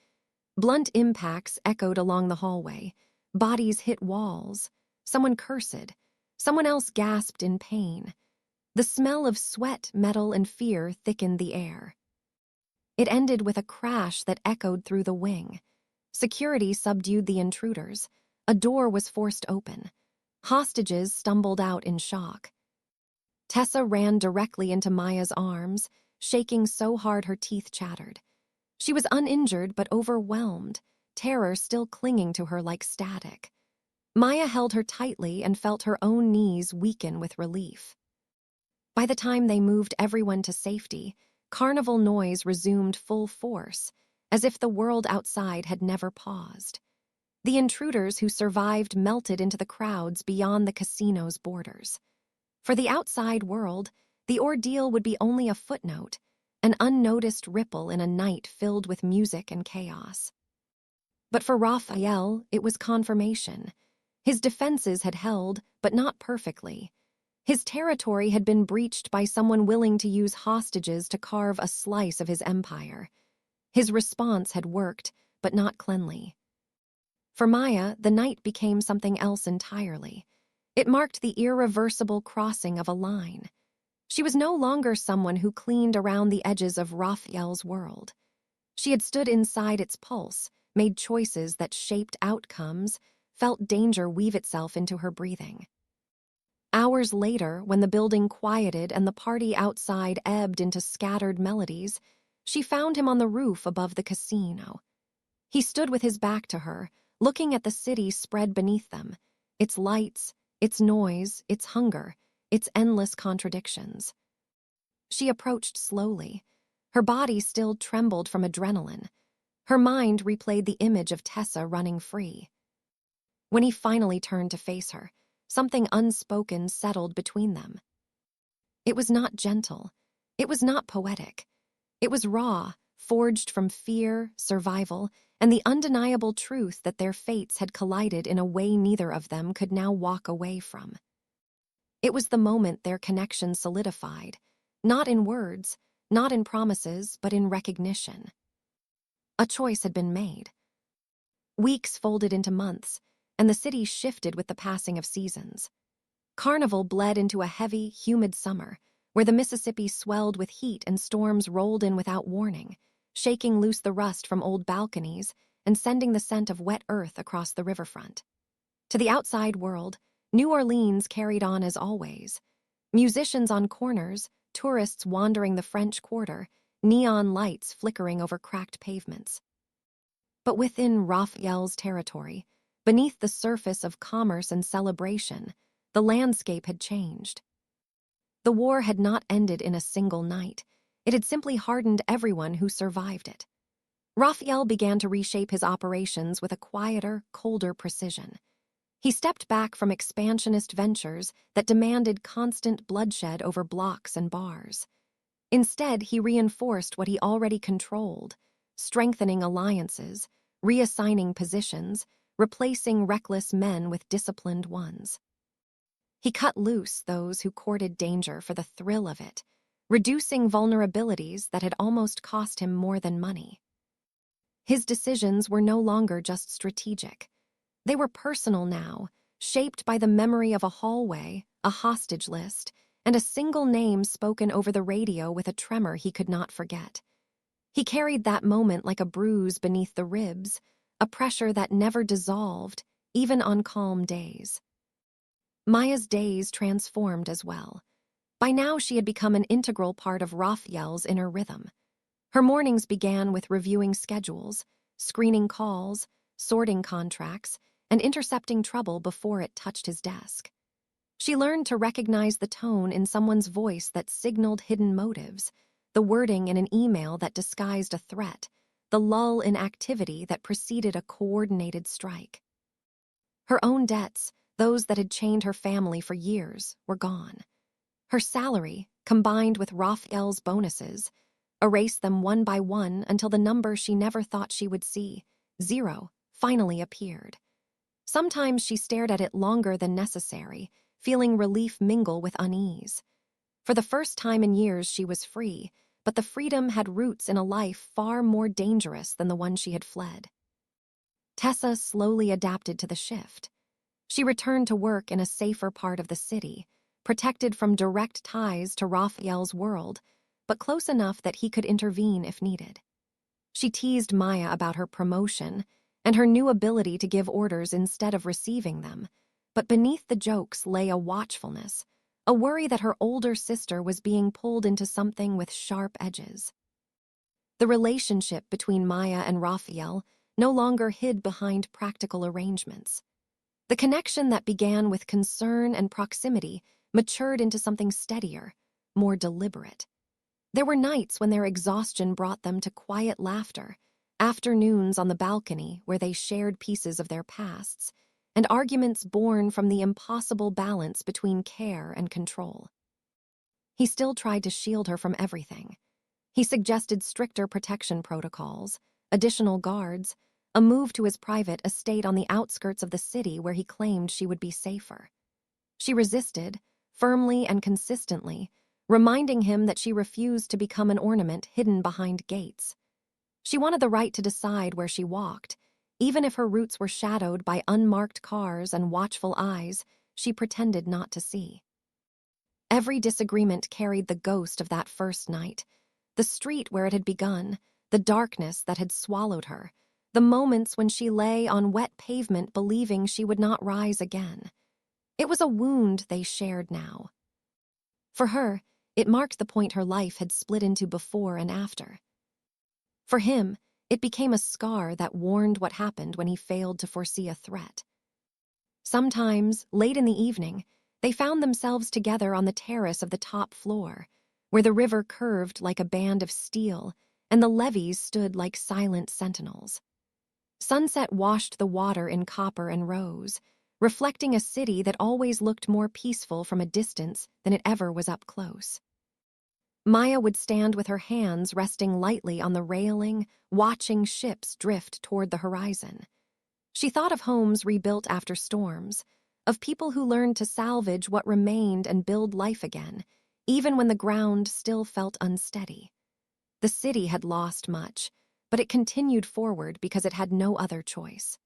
Blunt impacts echoed along the hallway. Bodies hit walls. Someone cursed. Someone else gasped in pain. The smell of sweat, metal, and fear thickened the air. It ended with a crash that echoed through the wing. Security subdued the intruders. A door was forced open. Hostages stumbled out in shock. Tessa ran directly into Maya's arms, shaking so hard her teeth chattered. She was uninjured but overwhelmed, terror still clinging to her like static. Maya held her tightly and felt her own knees weaken with relief. By the time they moved everyone to safety, carnival noise resumed full force, as if the world outside had never paused. The intruders who survived melted into the crowds beyond the casino's borders. For the outside world, the ordeal would be only a footnote, an unnoticed ripple in a night filled with music and chaos. But for Raphael, it was confirmation. His defenses had held, but not perfectly. His territory had been breached by someone willing to use hostages to carve a slice of his empire. His response had worked, but not cleanly. For Maya, the night became something else entirely. It marked the irreversible crossing of a line. She was no longer someone who cleaned around the edges of Raphael's world. She had stood inside its pulse, made choices that shaped outcomes, felt danger weave itself into her breathing. Hours later, when the building quieted and the party outside ebbed into scattered melodies, she found him on the roof above the casino. He stood with his back to her, looking at the city spread beneath them, its lights, its noise, its hunger, its endless contradictions. She approached slowly. Her body still trembled from adrenaline. Her mind replayed the image of Tessa running free. When he finally turned to face her, something unspoken settled between them. It was not gentle. It was not poetic. It was raw, forged from fear, survival, and the undeniable truth that their fates had collided in a way neither of them could now walk away from. It was the moment their connection solidified, not in words, not in promises, but in recognition. A choice had been made. Weeks folded into months, and the city shifted with the passing of seasons. Carnival bled into a heavy, humid summer, where the Mississippi swelled with heat and storms rolled in without warning, shaking loose the rust from old balconies and sending the scent of wet earth across the riverfront. To the outside world, New Orleans carried on as always. Musicians on corners, tourists wandering the French Quarter, neon lights flickering over cracked pavements. But within Raphael's territory, beneath the surface of commerce and celebration, the landscape had changed. The war had not ended in a single night. It had simply hardened everyone who survived it. Raphael began to reshape his operations with a quieter, colder precision. He stepped back from expansionist ventures that demanded constant bloodshed over blocks and bars. Instead, he reinforced what he already controlled, strengthening alliances, reassigning positions, replacing reckless men with disciplined ones. He cut loose those who courted danger for the thrill of it, reducing vulnerabilities that had almost cost him more than money. His decisions were no longer just strategic. They were personal now, shaped by the memory of a hallway, a hostage list, and a single name spoken over the radio with a tremor he could not forget. He carried that moment like a bruise beneath the ribs, a pressure that never dissolved, even on calm days. Maya's days transformed as well. By now she had become an integral part of Raphael's inner rhythm. Her mornings began with reviewing schedules, screening calls, sorting contracts, and intercepting trouble before it touched his desk. She learned to recognize the tone in someone's voice that signaled hidden motives, the wording in an email that disguised a threat, the lull in activity that preceded a coordinated strike. Her own debts, those that had chained her family for years, were gone. Her salary, combined with Raphael's bonuses, erased them one by one until the number she never thought she would see, 0, finally appeared. Sometimes she stared at it longer than necessary, feeling relief mingle with unease. For the first time in years she was free, but the freedom had roots in a life far more dangerous than the one she had fled. Tessa slowly adapted to the shift. She returned to work in a safer part of the city, protected from direct ties to Raphael's world, but close enough that he could intervene if needed. She teased Maya about her promotion and her new ability to give orders instead of receiving them, but beneath the jokes lay a watchfulness, a worry that her older sister was being pulled into something with sharp edges. The relationship between Maya and Raphael no longer hid behind practical arrangements. The connection that began with concern and proximity matured into something steadier, more deliberate. There were nights when their exhaustion brought them to quiet laughter, afternoons on the balcony where they shared pieces of their pasts, and arguments born from the impossible balance between care and control. He still tried to shield her from everything. He suggested stricter protection protocols, additional guards, a move to his private estate on the outskirts of the city where he claimed she would be safer. She resisted, firmly and consistently, reminding him that she refused to become an ornament hidden behind gates. She wanted the right to decide where she walked, even if her routes were shadowed by unmarked cars and watchful eyes she pretended not to see. Every disagreement carried the ghost of that first night, the street where it had begun, the darkness that had swallowed her, the moments when she lay on wet pavement believing she would not rise again. It was a wound they shared now. For her, it marked the point her life had split into before and after. For him, it became a scar that warned what happened when he failed to foresee a threat. Sometimes, late in the evening, they found themselves together on the terrace of the top floor, where the river curved like a band of steel and the levees stood like silent sentinels. Sunset washed the water in copper and rose, reflecting a city that always looked more peaceful from a distance than it ever was up close. Maya would stand with her hands resting lightly on the railing, watching ships drift toward the horizon. She thought of homes rebuilt after storms, of people who learned to salvage what remained and build life again, even when the ground still felt unsteady. The city had lost much, but it continued forward because it had no other choice.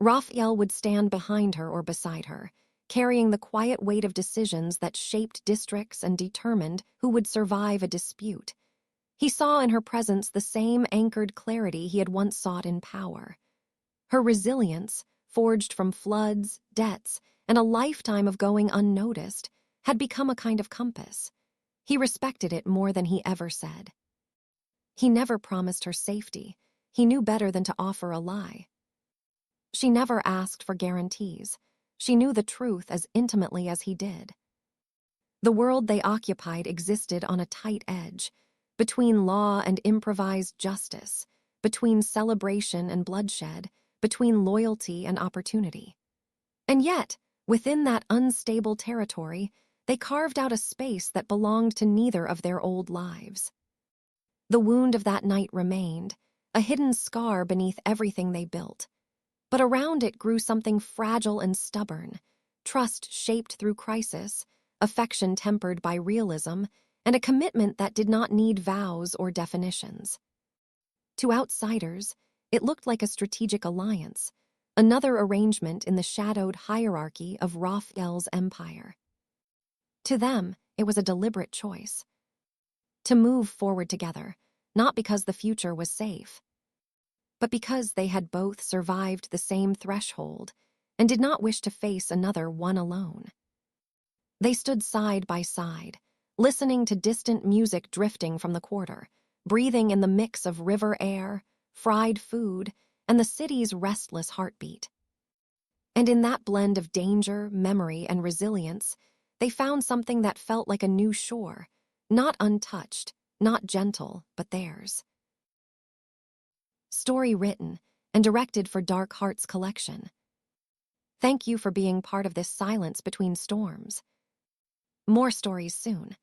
Raphael would stand behind her or beside her, carrying the quiet weight of decisions that shaped districts and determined who would survive a dispute. He saw in her presence the same anchored clarity he had once sought in power. Her resilience, forged from floods, debts, and a lifetime of going unnoticed, had become a kind of compass. He respected it more than he ever said. He never promised her safety. He knew better than to offer a lie. She never asked for guarantees. She knew the truth as intimately as he did. The world they occupied existed on a tight edge, between law and improvised justice, between celebration and bloodshed, between loyalty and opportunity. And yet, within that unstable territory, they carved out a space that belonged to neither of their old lives. The wound of that night remained, a hidden scar beneath everything they built. But around it grew something fragile and stubborn, trust shaped through crisis, affection tempered by realism, and a commitment that did not need vows or definitions. To outsiders, it looked like a strategic alliance, another arrangement in the shadowed hierarchy of Raphael's empire. To them, it was a deliberate choice. To move forward together, not because the future was safe, but because they had both survived the same threshold and did not wish to face another one alone. They stood side by side, listening to distant music drifting from the quarter, breathing in the mix of river air, fried food, and the city's restless heartbeat. And in that blend of danger, memory, and resilience, they found something that felt like a new shore, not untouched, not gentle, but theirs. Story written and directed for Dark Hearts Collection. Thank you for being part of this silence between storms. More stories soon.